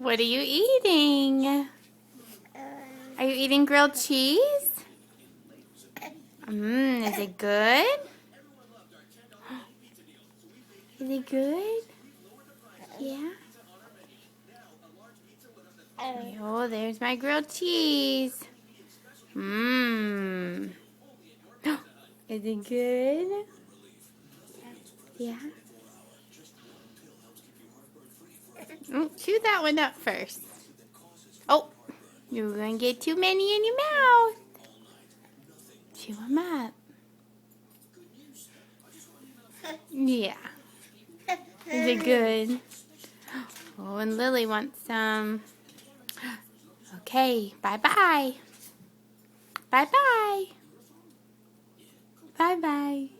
What are you eating? Are you eating grilled cheese? Is it good? Is it good? Yeah. Oh, there's my grilled cheese. Is it good? Yeah. Chew that one up first. Oh, you're going to get too many in your mouth. Chew them up. Yeah. Is it good? Oh, and Lily wants some. Okay, bye-bye. Bye-bye. Bye-bye.